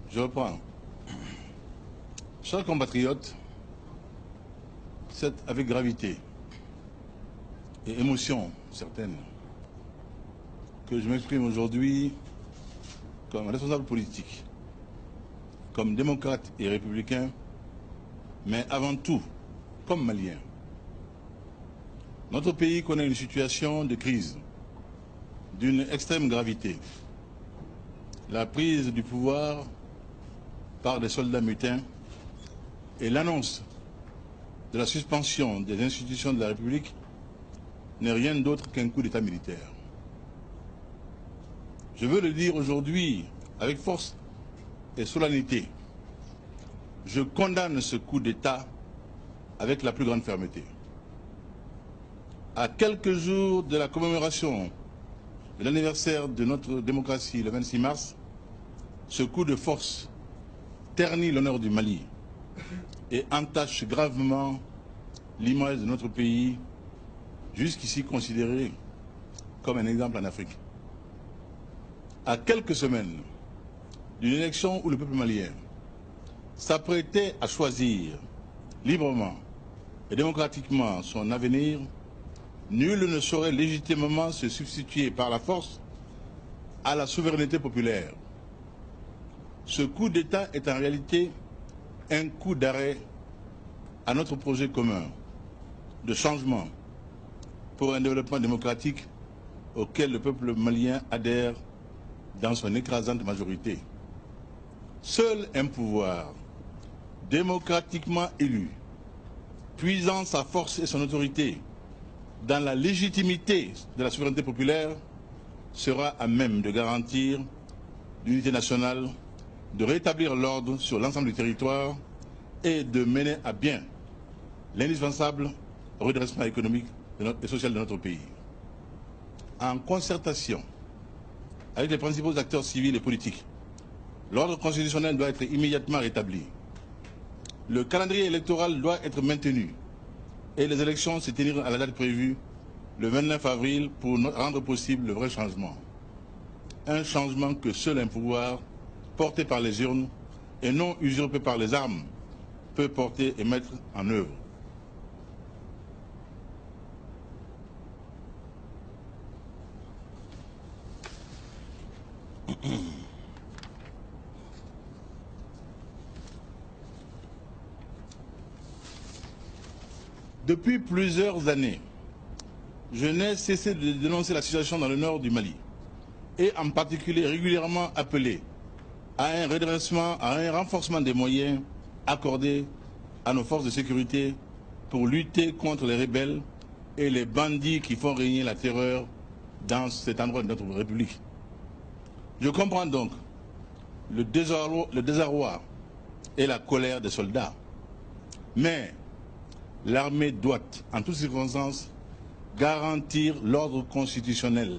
Je reprends. Chers compatriotes, c'est avec gravité et émotion certaine que je m'exprime aujourd'hui comme responsable politique, comme démocrate et républicain, mais avant tout comme malien. Notre pays connaît une situation de crise d'une extrême gravité. La prise du pouvoir par des soldats mutins et l'annonce de la suspension des institutions de la République n'est rien d'autre qu'un coup d'État militaire. Je veux le dire aujourd'hui avec force et solennité. Je condamne ce coup d'État avec la plus grande fermeté. À quelques jours de la commémoration de l'anniversaire de notre démocratie, le 26 mars, ce coup de force ternit l'honneur du Mali et entache gravement l'image de notre pays, jusqu'ici considéré comme un exemple en Afrique. À quelques semaines d'une élection où le peuple malien s'apprêtait à choisir librement et démocratiquement son avenir, nul ne saurait légitimement se substituer par la force à la souveraineté populaire. Ce coup d'État est en réalité un coup d'arrêt à notre projet commun de changement pour un développement démocratique auquel le peuple malien adhère dans son écrasante majorité. Seul un pouvoir démocratiquement élu, puisant sa force et son autorité dans la légitimité de la souveraineté populaire, sera à même de garantir l'unité nationale, de rétablir l'ordre sur l'ensemble du territoire et de mener à bien l'indispensable redressement économique et social de notre pays. En concertation avec les principaux acteurs civils et politiques, l'ordre constitutionnel doit être immédiatement rétabli. Le calendrier électoral doit être maintenu et les élections se tenir à la date prévue, le 29 avril, pour rendre possible le vrai changement. Un changement que seul un pouvoir porté par les urnes et non usurpé par les armes peut porter et mettre en œuvre. Depuis plusieurs années, je n'ai cessé de dénoncer la situation dans le nord du Mali et en particulier régulièrement appelé à un redressement, à un renforcement des moyens accordés à nos forces de sécurité pour lutter contre les rebelles et les bandits qui font régner la terreur dans cet endroit de notre République. Je comprends donc le désarroi et la colère des soldats, mais l'armée doit, en toutes circonstances, garantir l'ordre constitutionnel